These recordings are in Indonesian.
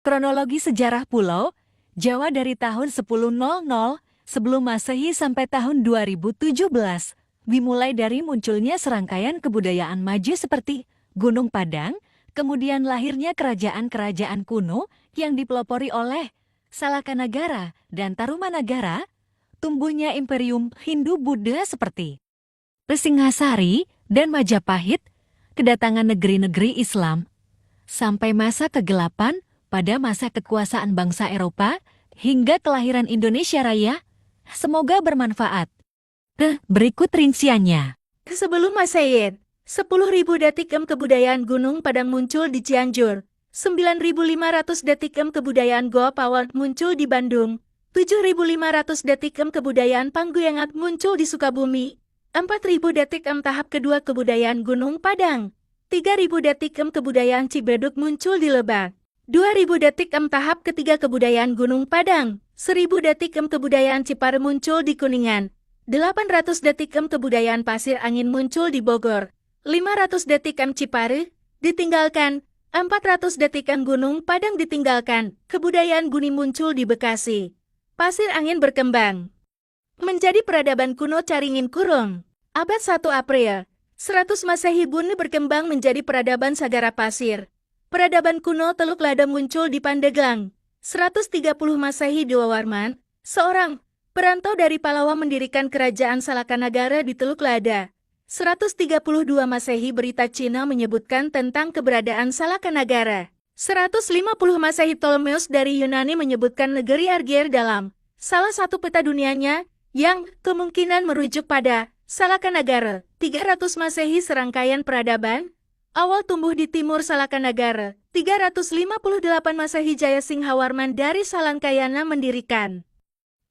Kronologi sejarah Pulau Jawa dari tahun 1000 sebelum Masehi sampai tahun 2017 dimulai dari munculnya serangkaian kebudayaan maju seperti Gunung Padang, kemudian lahirnya kerajaan-kerajaan kuno yang dipelopori oleh Salakanagara dan Tarumanagara, tumbuhnya imperium Hindu-Buddha seperti Singhasari dan Majapahit, kedatangan negeri-negeri Islam, sampai masa kegelapan pada masa kekuasaan bangsa Eropa hingga kelahiran Indonesia Raya. Semoga bermanfaat. Berikut rinciannya. Sebelum Masehi, 10.000 Datik-M kebudayaan Gunung Padang muncul di Cianjur, 9.500 Datik-M kebudayaan Goa Pawon muncul di Bandung, 7.500 Datik-M kebudayaan Pangguyangat muncul di Sukabumi, 4.000 Datik-M tahap kedua kebudayaan Gunung Padang, 3.000 Datik-M kebudayaan Cibeduk muncul di Lebak, 2.000 Datik-M tahap ketiga kebudayaan Gunung Padang, 1.000 Datik-M kebudayaan Cipare muncul di Kuningan, 800 Datik-M kebudayaan Pasir Angin muncul di Bogor, 500 Datik-M Cipare ditinggalkan, 400 Datik-M Gunung Padang ditinggalkan, kebudayaan Guni muncul di Bekasi. Pasir Angin berkembang menjadi peradaban kuno Caringin Kurung. Abad 1 April, 100 Masehi Buni berkembang menjadi peradaban Sagara Pasir. Peradaban kuno Teluk Lada muncul di Pandeglang. 130 Masehi Dewa Warman, seorang perantau dari Palawa mendirikan kerajaan Salakanagara di Teluk Lada. 132 Masehi berita Cina menyebutkan tentang keberadaan Salakanagara. 150 Masehi Ptolemeus dari Yunani menyebutkan negeri Argier dalam salah satu peta dunianya yang kemungkinan merujuk pada Salakanagara. 300 Masehi serangkaian peradaban awal tumbuh di timur Salakanagara. 358 Masehi Jaya Singhawarman dari Salangkayana mendirikan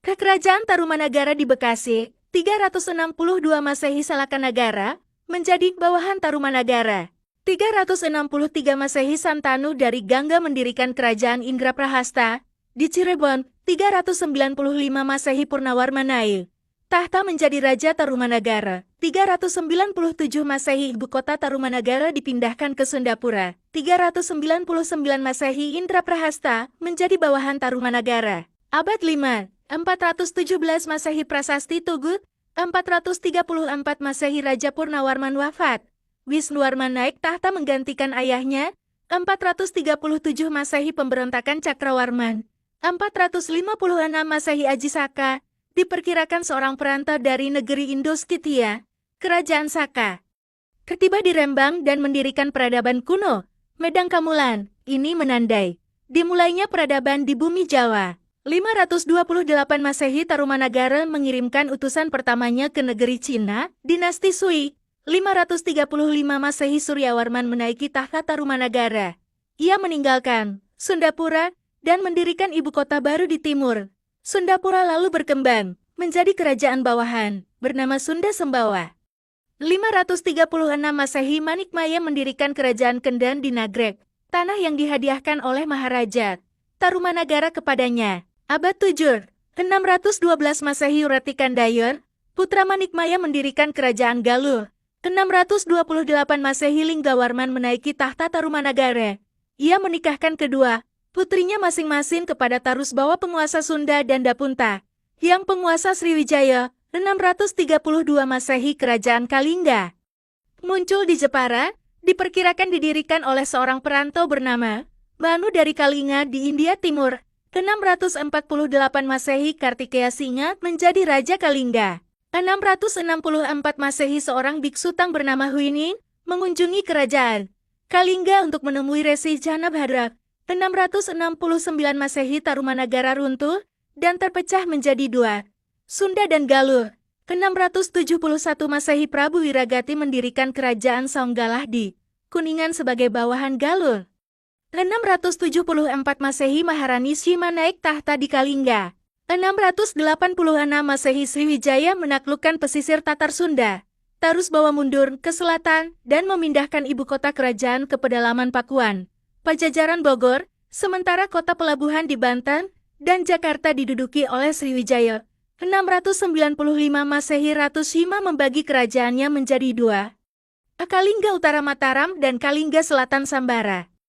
Kerajaan Tarumanagara di Bekasi. 362 Masehi Salakanagara menjadi bawahan Tarumanagara. 363 Masehi Santanu dari Gangga mendirikan Kerajaan Indraprahasta di Cirebon. 395 Masehi Purnawarmanai tahta menjadi Raja Tarumanagara. 397 Masehi ibu kota Tarumanagara dipindahkan ke Sundapura. 399 Masehi Indraprahasta menjadi bawahan Tarumanagara. Abad 5, 417 Masehi Prasasti Tugut. 434 Masehi Raja Purnawarman wafat. Wisnuwarman naik tahta menggantikan ayahnya. 437 Masehi Pemberontakan Cakrawarman. 456 Masehi Aji Saka. Diperkirakan seorang perantau dari negeri Indoskia, Kerajaan Saka. Ketiba di Rembang dan mendirikan peradaban kuno, Medang Kamulan. Ini menandai dimulainya peradaban di bumi Jawa. 528 Masehi Tarumanagara mengirimkan utusan pertamanya ke negeri Cina, Dinasti Sui. 535 Masehi Suryawarman menaiki tahta Tarumanagara. Ia meninggalkan Sundapura dan mendirikan ibu kota baru di timur. Sundapura lalu berkembang menjadi kerajaan bawahan bernama Sunda Sembawa. 536 Masehi Manikmaya mendirikan kerajaan Kendan di Nagrek, tanah yang dihadiahkan oleh Maharaja Tarumanagara kepadanya. Abad 7, 612 Masehi Ratikan Dayor, putra Manikmaya mendirikan kerajaan Galuh. 628 Masehi Linggawarman menaiki tahta Tarumanagara. Ia menikahkan kedua putrinya masing-masing kepada Tarusbawa penguasa Sunda dan Dapunta, yang penguasa Sriwijaya. 632 Masehi Kerajaan Kalingga muncul di Jepara, diperkirakan didirikan oleh seorang perantau bernama Manu dari Kalinga di India Timur. 648 Masehi Kartikeya Singa menjadi Raja Kalingga. 664 Masehi seorang biksu Tang bernama Huinin mengunjungi kerajaan Kalingga untuk menemui Resi Janabhadra. 669 Masehi Tarumanagara runtuh dan terpecah menjadi dua, Sunda dan Galuh. 671 Masehi Prabu Wiragati mendirikan kerajaan Saunggalah di Kuningan sebagai bawahan Galuh. 674 Masehi Maharani Shima naik tahta di Kalingga. 686 Masehi Sriwijaya menaklukkan pesisir Tatar Sunda. Tarusbawa mundur ke selatan dan memindahkan ibu kota kerajaan ke pedalaman Pakuan, Pajajaran Bogor, sementara kota pelabuhan di Banten dan Jakarta diduduki oleh Sriwijaya. 695 Masehi Ratu Shima membagi kerajaannya menjadi dua, Kalingga Utara Mataram dan Kalingga Selatan Sambara.